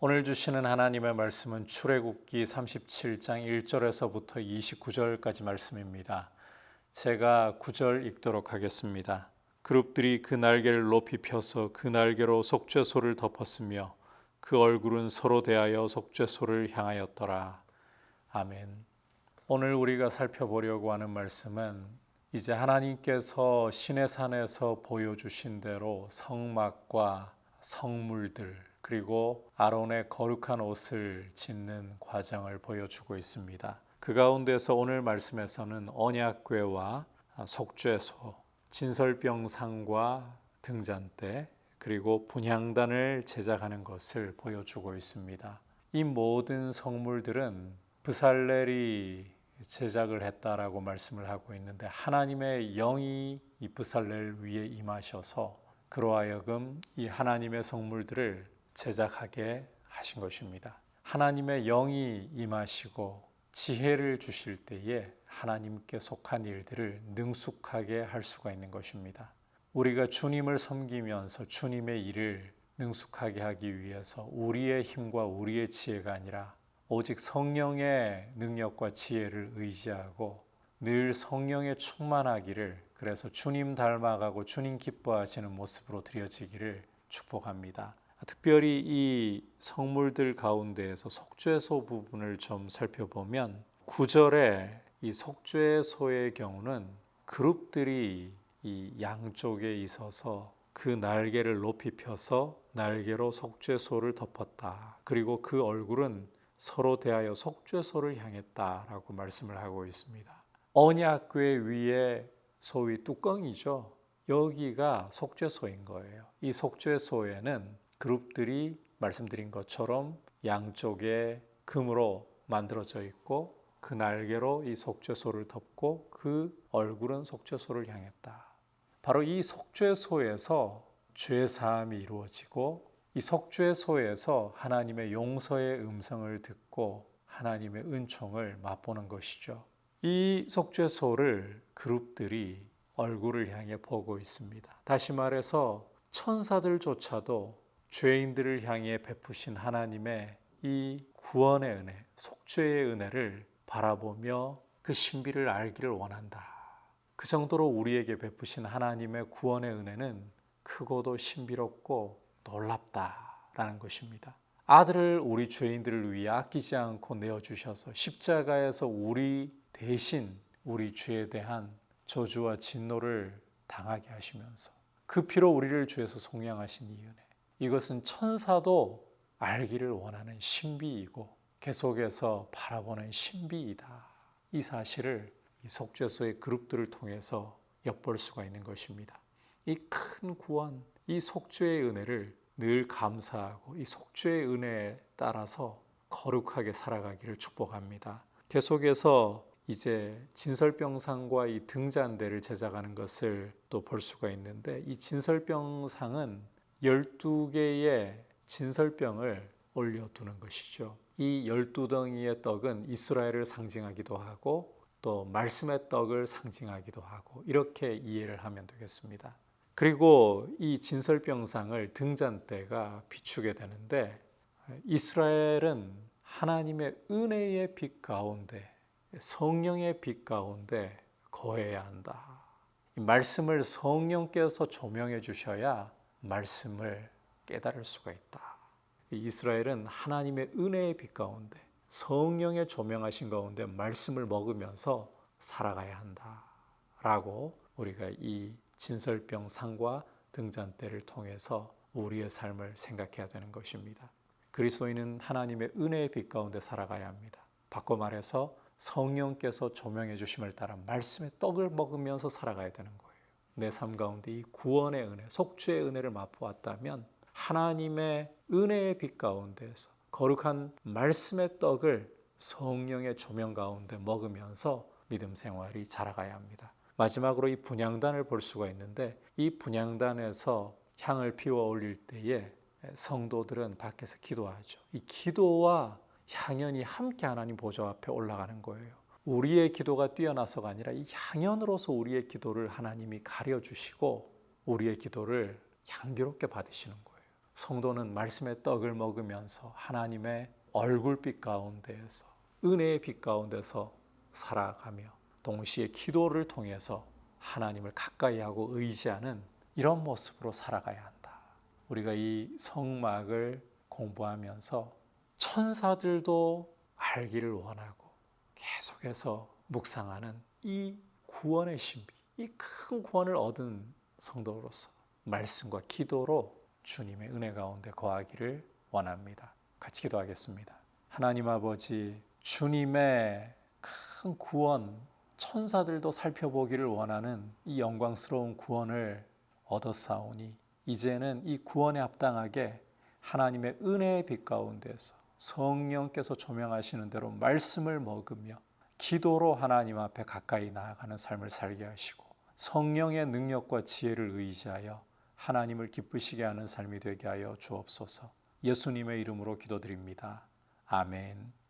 오늘 주시는 하나님의 말씀은 출애굽기 37장 1절에서부터 29절까지 말씀입니다. 제가 9절 읽도록 하겠습니다. 그룹들이 그 날개를 높이 펴서 그 날개로 속죄소를 덮었으며 그 얼굴은 서로 대하여 속죄소를 향하였더라. 아멘. 오늘 우리가 살펴보려고 하는 말씀은 이제 하나님께서 시내산에서 보여주신 대로 성막과 성물들 그리고 아론의 거룩한 옷을 짓는 과정을 보여주고 있습니다. 그 가운데서 오늘 말씀에서는 언약궤와 속죄소, 진설병상과 등잔대 그리고 분향단을 제작하는 것을 보여주고 있습니다. 이 모든 성물들은 브살렐이 제작을 했다라고 말씀을 하고 있는데 하나님의 영이 이 브살렐 위에 임하셔서 그로 하여금 이 하나님의 성물들을 제작하게 하신 것입니다. 하나님의 영이 임하시고 지혜를 주실 때에 하나님께 속한 일들을 능숙하게 할 수가 있는 것입니다. 우리가 주님을 섬기면서 주님의 일을 능숙하게 하기 위해서 우리의 힘과 우리의 지혜가 아니라 오직 성령의 능력과 지혜를 의지하고 늘 성령에 충만하기를, 그래서 주님 닮아가고 주님 기뻐하시는 모습으로 드려지기를 축복합니다. 특별히 이 성물들 가운데에서 속죄소 부분을 좀 살펴보면 9절에 이 속죄소의 경우는 그룹들이 이 양쪽에 있어서 그 날개를 높이 펴서 날개로 속죄소를 덮었다. 그리고 그 얼굴은 서로 대하여 속죄소를 향했다라고 말씀을 하고 있습니다. 언약궤 위에 소위 뚜껑이죠. 여기가 속죄소인 거예요. 이 속죄소에는 그룹들이 말씀드린 것처럼 양쪽에 금으로 만들어져 있고 그 날개로 이 속죄소를 덮고 그 얼굴은 속죄소를 향했다. 바로 이 속죄소에서 죄 사함이 이루어지고 이 속죄소에서 하나님의 용서의 음성을 듣고 하나님의 은총을 맛보는 것이죠. 이 속죄소를 그룹들이 얼굴을 향해 보고 있습니다. 다시 말해서 천사들조차도 죄인들을 향해 베푸신 하나님의 이 구원의 은혜, 속죄의 은혜를 바라보며 그 신비를 알기를 원한다. 그 정도로 우리에게 베푸신 하나님의 구원의 은혜는 크고도 신비롭고 놀랍다라는 것입니다. 아들을 우리 죄인들을 위해 아끼지 않고 내어주셔서 십자가에서 우리 대신 우리 죄에 대한 저주와 진노를 당하게 하시면서 그 피로 우리를 죄에서 속량하신 이 은혜, 이것은 천사도 알기를 원하는 신비이고 계속해서 바라보는 신비이다. 이 사실을 이 속죄소의 그룹들을 통해서 엿볼 수가 있는 것입니다. 이 큰 구원, 이 속죄의 은혜를 늘 감사하고 이 속죄의 은혜에 따라서 거룩하게 살아가기를 축복합니다. 계속해서 이제 진설병상과 이 등잔대를 제작하는 것을 또 볼 수가 있는데, 이 진설병상은 12개의 진설병을 올려두는 것이죠. 이 12덩이의 떡은 이스라엘을 상징하기도 하고 또 말씀의 떡을 상징하기도 하고 이렇게 이해를 하면 되겠습니다. 그리고 이 진설병상을 등잔대가 비추게 되는데, 이스라엘은 하나님의 은혜의 빛 가운데, 성령의 빛 가운데 거해야 한다. 이 말씀을 성령께서 조명해 주셔야 말씀을 깨달을 수가 있다. 이스라엘은 하나님의 은혜의 빛 가운데 성령의 조명하신 가운데 말씀을 먹으면서 살아가야 한다라고 우리가 이 진설병상과 등잔대를 통해서 우리의 삶을 생각해야 되는 것입니다. 그리스도인은 하나님의 은혜의 빛 가운데 살아가야 합니다. 바꿔 말해서 성령께서 조명해 주심을 따라 말씀의 떡을 먹으면서 살아가야 되는 거예요. 내 삶 가운데 이 구원의 은혜, 속죄의 은혜를 맛보았다면 하나님의 은혜의 빛 가운데에서 거룩한 말씀의 떡을 성령의 조명 가운데 먹으면서 믿음 생활이 자라가야 합니다. 마지막으로 이 분향단을 볼 수가 있는데, 이 분향단에서 향을 피워 올릴 때에 성도들은 밖에서 기도하죠. 이 기도와 향연이 함께 하나님 보좌 앞에 올라가는 거예요. 우리의 기도가 뛰어나서가 아니라 이 향연으로서 우리의 기도를 하나님이 가려주시고 우리의 기도를 향기롭게 받으시는 거예요. 성도는 말씀의 떡을 먹으면서 하나님의 얼굴빛 가운데에서 은혜의 빛 가운데서 살아가며 동시에 기도를 통해서 하나님을 가까이 하고 의지하는 이런 모습으로 살아가야 한다. 우리가 이 성막을 공부하면서 천사들도 알기를 원하고 계속해서 묵상하는 이 구원의 신비, 이 큰 구원을 얻은 성도로서 말씀과 기도로 주님의 은혜 가운데 거하기를 원합니다. 같이 기도하겠습니다. 하나님 아버지, 주님의 큰 구원, 천사들도 살펴보기를 원하는 이 영광스러운 구원을 얻었사오니 이제는 이 구원에 합당하게 하나님의 은혜의 빛 가운데서 성령께서 조명하시는 대로 말씀을 먹으며 기도로 하나님 앞에 가까이 나아가는 삶을 살게 하시고 성령의 능력과 지혜를 의지하여 하나님을 기쁘시게 하는 삶이 되게 하여 주옵소서. 예수님의 이름으로 기도드립니다. 아멘.